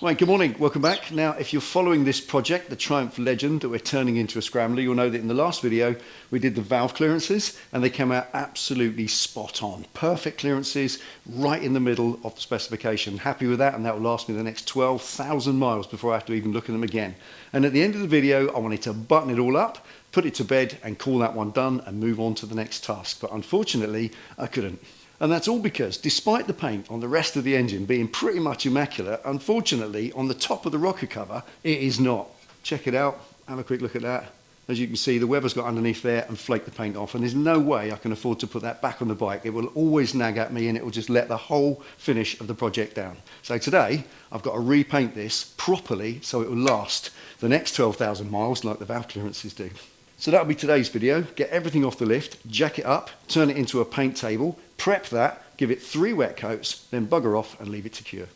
Right, good morning, welcome back. Now, if you're following this project, the Triumph Legend that we're turning into a Scrambler, you'll know that in the last video we did the valve clearances and they came out absolutely spot on. Perfect clearances right in the middle of the specification. Happy with that, and that will last me the next 12,000 miles before I have to even look at them again. And at the end of the video, I wanted to button it all up, put it to bed and call that one done and move on to the next task. But unfortunately, I couldn't. And that's all because, despite the paint on the rest of the engine being pretty much immaculate, unfortunately, on the top of the rocker cover, it is not. Check it out, have a quick look at that. As you can see, the weather's got underneath there and flaked the paint off, and there's no way I can afford to put that back on the bike. It will always nag at me and it will just let the whole finish of the project down. So today, I've got to repaint this properly so it will last the next 12,000 miles like the valve clearances do. So that'll be today's video. Get everything off the lift, jack it up, turn it into a paint table, prep that, give it 3 wet coats, then bugger off and leave it to cure.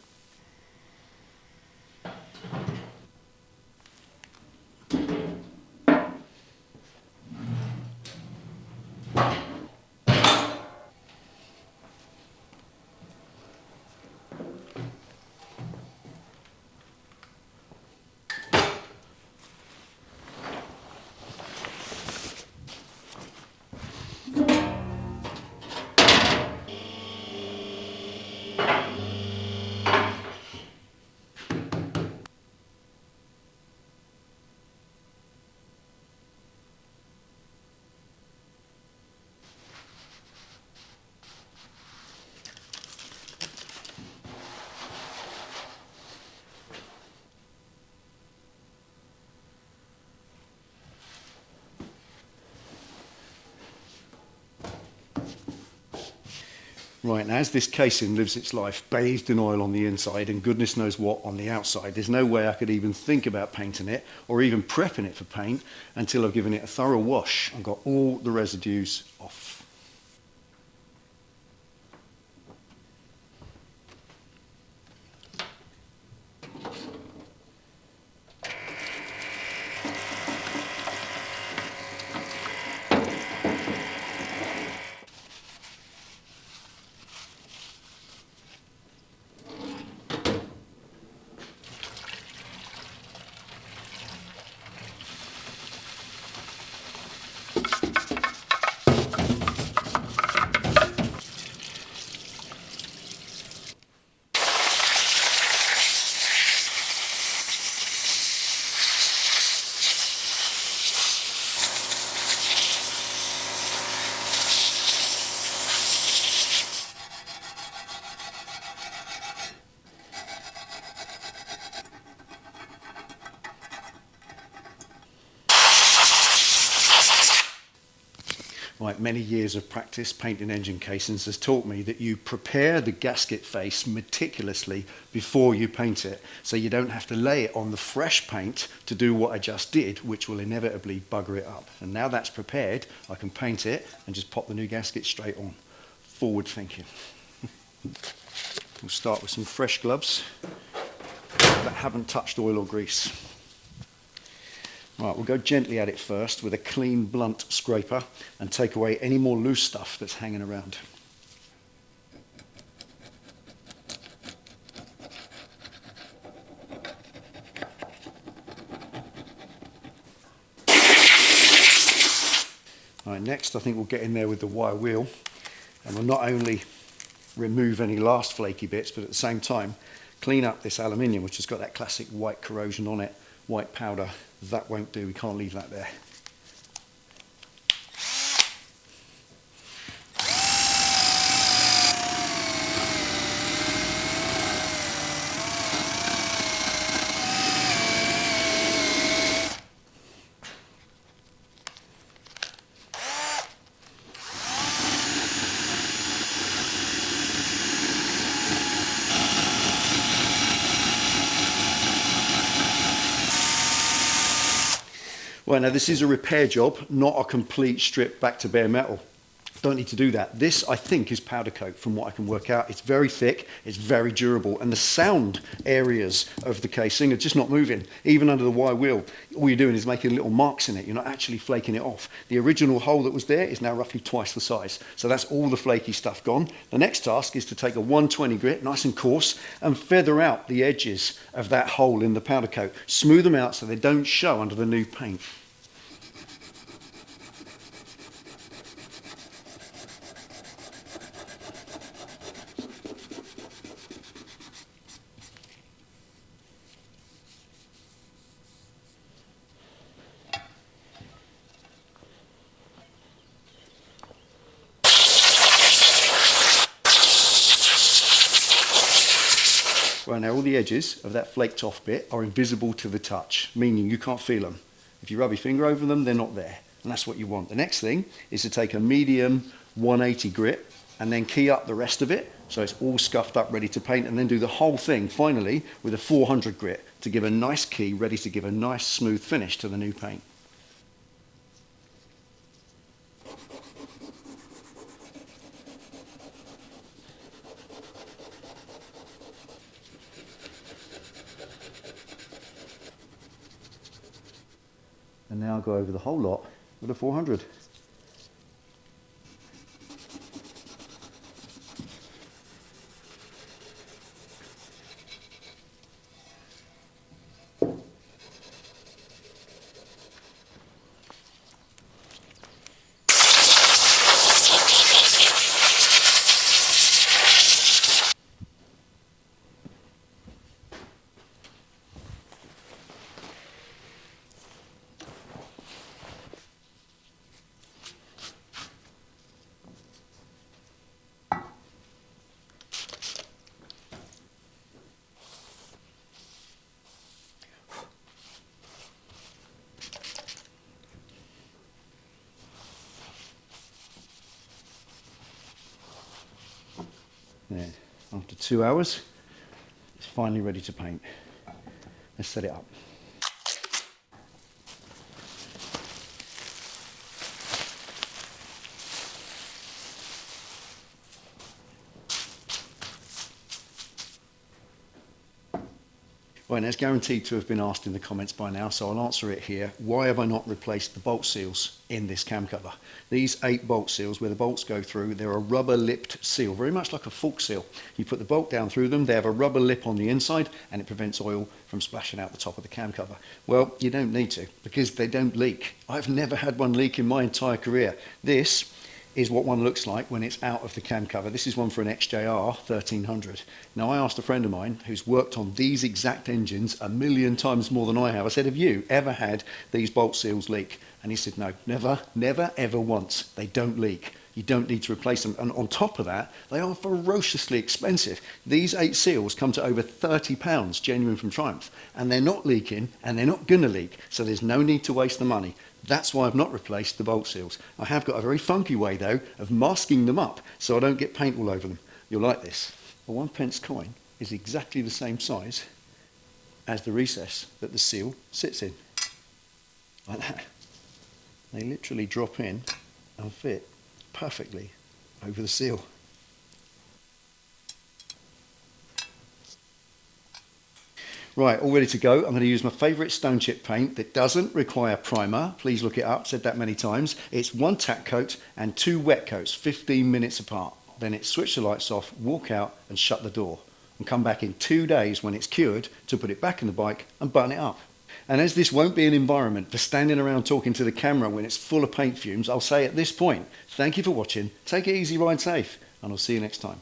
Right, now as this casing lives its life bathed in oil on the inside and goodness knows what on the outside, there's no way I could even think about painting it or even prepping it for paint until I've given it a thorough wash and got all the residues off. Right, many years of practice painting engine casings has taught me that you prepare the gasket face meticulously before you paint it, so you don't have to lay it on the fresh paint to do what I just did, which will inevitably bugger it up. And now that's prepared, I can paint it and just pop the new gasket straight on. Forward thinking. We'll start with some fresh gloves that haven't touched oil or grease. Right, we'll go gently at it first with a clean, blunt scraper and take away any more loose stuff that's hanging around. Right, next I think we'll get in there with the wire wheel and we'll not only remove any last flaky bits, but at the same time clean up this aluminium which has got that classic white corrosion on it, white powder. That won't do, we can't leave that there. Well, now this is a repair job, not a complete strip back to bare metal. Don't need to do that. This, I think, is powder coat from what I can work out. It's very thick, it's very durable, and the sound areas of the casing are just not moving. Even under the wire wheel, all you're doing is making little marks in it. You're not actually flaking it off. The original hole that was there is now roughly twice the size. So that's all the flaky stuff gone. The next task is to take a 120 grit, nice and coarse, and feather out the edges of that hole in the powder coat. Smooth them out so they don't show under the new paint. Right, now all the edges of that flaked off bit are invisible to the touch, meaning you can't feel them. If you rub your finger over them, they're not there, and that's what you want. The next thing is to take a medium 180 grit and then key up the rest of it so it's all scuffed up, ready to paint, and then do the whole thing finally with a 400 grit to give a nice key, ready to give a nice smooth finish to the new paint. And now I'll go over the whole lot with a 400. There, after 2 hours, it's finally ready to paint. Let's set it up. Right, now it's guaranteed to have been asked in the comments by now, so I'll answer it here. Why have I not replaced the bolt seals in this cam cover? These 8 bolt seals, where the bolts go through, they're a rubber lipped seal, very much like a fork seal. You put the bolt down through them, they have a rubber lip on the inside, and it prevents oil from splashing out the top of the cam cover. Well, you don't need to, because they don't leak. I've never had one leak in my entire career. This is what one looks like when it's out of the cam cover. This is one for an XJR 1300. Now I asked a friend of mine who's worked on these exact engines a million times more than I have. I said, have you ever had these bolt seals leak? And he said, no, never, ever once. They don't leak. You don't need to replace them. And on top of that, they are ferociously expensive. These 8 seals come to over £30, genuine from Triumph. And they're not leaking, and they're not gonna leak. So there's no need to waste the money. That's why I've not replaced the bolt seals. I have got a very funky way though of masking them up so I don't get paint all over them. You'll like this. A 1p coin is exactly the same size as the recess that the seal sits in. Like that. They literally drop in and fit perfectly over the seal. Right, all ready to go. I'm going to use my favourite stone chip paint that doesn't require primer. Please look it up, said that many times. It's 1 tack coat and 2 wet coats, 15 minutes apart. Then it's switch the lights off, walk out and shut the door. And come back in 2 days when it's cured to put it back in the bike and button it up. And as this won't be an environment for standing around talking to the camera when it's full of paint fumes, I'll say at this point, thank you for watching, take it easy, ride safe, and I'll see you next time.